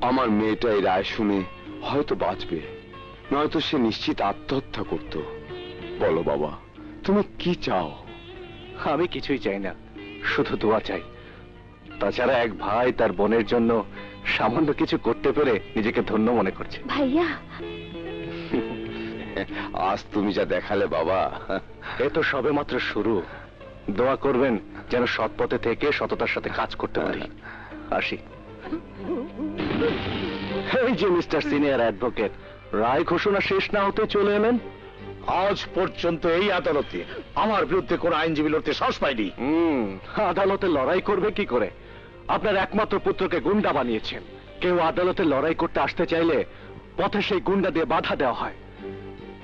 আমার মেয়েটা এই রায় শুনে হয়তো বাঁচবে, নয়তো সে নিশ্চিত আত্মহত্যা করত। বলো বাবা, তুমি কি চাও? আমি কিছুই চাই না, শুধু দোয়া চাই। তাছাড়া এক ভাই তার বোনের জন্য সামান্য কিছু করতে পেরে নিজেকে ধন্য মনে করছে। ভাইয়া, আজ তুমি যা দেখালে বাবা, এ তো সবেমাত্র শুরু। দোয়া করবেন যেন সৎ পথে থেকে সততার সাথে কাজ করতে পারি। আসি। এই যে মিস্টার সিনিয়র অ্যাডভোকেট, রায় ঘোষণা শেষ না হতে চলে এলেন। আজ পর্যন্ত এই আদালতে আমার বিরুদ্ধে কোন আইনজীবী লড়তে সাহস পাইনি। আদালতে লড়াই করবে কি করে? আপনার একমাত্র পুত্রকে গুন্ডা বানিয়েছেন। কেউ আদালতে লড়াই করতে আসতে চাইলে পথে সেই গুন্ডা দিয়ে বাধা দেওয়া হয়।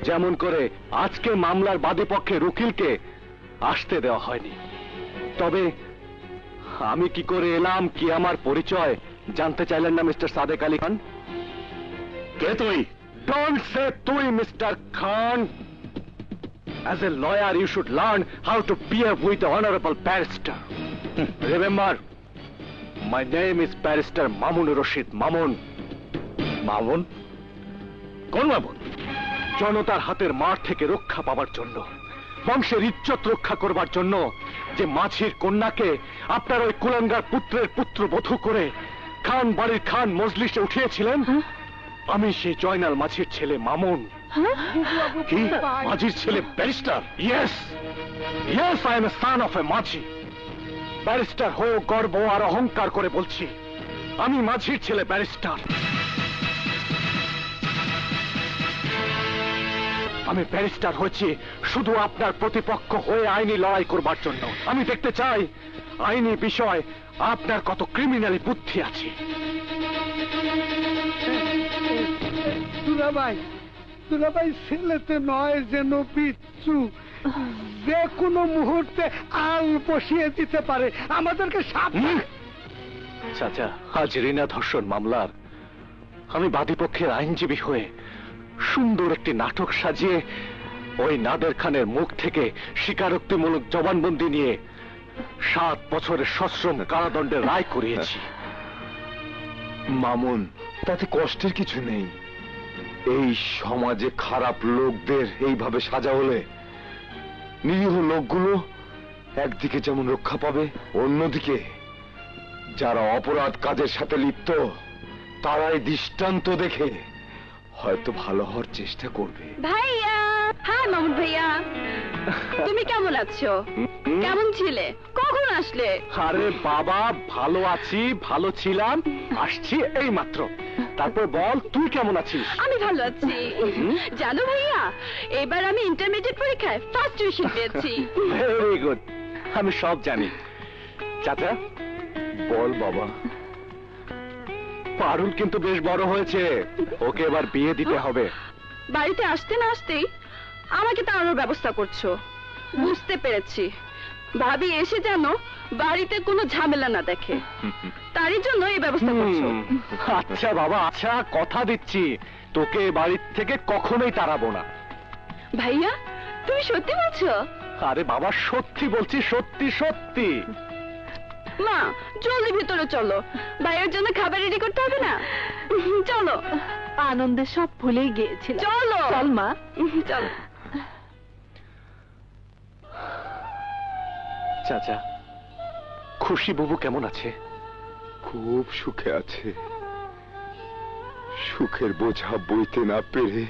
যেমন করে আজকে মামলার বাদী পক্ষে উকিলকে আসতে দেওয়া হয়নি। তবে আমি কি করে এলাম, কি আমার পরিচয় জানতে চাইলেন না মিস্টার সাদেক আলী খান? কে তুই? Don't say তুই, Mr. Khan. As a lawyer, you should learn how to behave with the honorable barrister. Remember, my name is Barrister Mamun Rashid Mamun. Mamun? কোন মামুন? জনতার হাতের মার থেকে রক্ষা পাওয়ার জন্য, বংশের ইজ্জত রক্ষা করবার জন্য যে মাঝির কন্যাকে আপনার ওই কুলাঙ্গার পুত্রের পুত্রবধূ করে খান বাড়ির খান মজলিসে উঠিয়েছিলেন, আমি সেই জয়নাল মাঝির ছেলে মামুন। কি? মাঝির ছেলে barrister? Yes, yes, I am a son of a Majhi. Barrister হয়েও গর্ব আর অহংকার করে বলছি, আমি মাঝির ছেলে ব্যারিস্টার। আমি ব্যারিস্টার হয়েছি শুধু আপনার প্রতিপক্ষ হয়ে আইনি লড়াই করবার জন্য। আমি দেখতে চাই আইনি বিষয় আপনার কত ক্রিমিনালি বুদ্ধি আছে। দুলাভাই ছেলেতে নয় যেন বিচ্ছু, যে কোনো মুহূর্তে আল বসিয়ে দিতে পারে, আমাদেরকে সাবধান। চাচা, আজ রিনা ধর্ষণ মামলার আমি বাদীপক্ষের আইনজীবী হয়ে সুন্দর একটি নাটক সাজিয়ে ওই নাদের খানের মুখ থেকে স্বীকারোক্তিমূলক জবানবন্দি নিয়ে 7 বছরের সশ্রম কারাদণ্ডের রায় করিয়েছি। মামুন, তাতে কষ্টের কিছু নেই। এই সমাজে খারাপ লোকদের এইভাবে সাজা হলে নিরীহ লোকগুলো একদিকে যেমন রক্ষা পাবে, অন্যদিকে যারা অপরাধ কাজের সাথে লিপ্ত তারাই দৃষ্টান্ত দেখে হয়তো ভালো হওয়ার চেষ্টা করবে। ভাইয়া, হাই মামুন ভাইয়া, তুমি কেমন আছো? কেমন ছিলে? কখন আসলে? আরে বাবা, ভালো আছি, ভালো ছিলাম, আসছি এই মাত্র। তারপর বল, তুই কেমন আছিস? আমি ভালো আছি। জানো ভাইয়া, এবার আমি ইন্টারমিডিয়েট পরীক্ষায় ফার্স্ট ডিভিশন পেয়েছি। ভেরি গুড, আমি সব জানি। চাচা, বল বাবা। পারুল কিন্তু বেশ বড় হয়েছে, ওকে এবার বিয়ে দিতে হবে। বাড়িতে আসতে না আসতেই আমাকে তাড়ানোর ব্যবস্থা করছো, বুঝতে পেরেছি। ভাবি এসে যেন বাড়িতে কোনো ঝামেলা না দেখে, তারই জন্য এই ব্যবস্থা করছো। আচ্ছা বাবা, আচ্ছা, কথা দিচ্ছি তোকে বাড়ির থেকে কখনোই তাড়াবো না। ভাইয়া, তুমি সত্যি বলছো? আরে বাবা, সত্যি বলছি, সত্যি সত্যি। মা, জলদি ভিতরে চলো, ভাইয়ের জন্য খাবার রেডি করতে হবে না? চলো। আনন্দে সব ভুলেই গিয়েছিল। চলো। চল মা, চলো। চাচা, খুশি বুবু কেমন আছে? খুব সুখে আছে। সুখের বোঝা বইতে না পেরে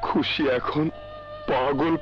খুশি এখন পাগল।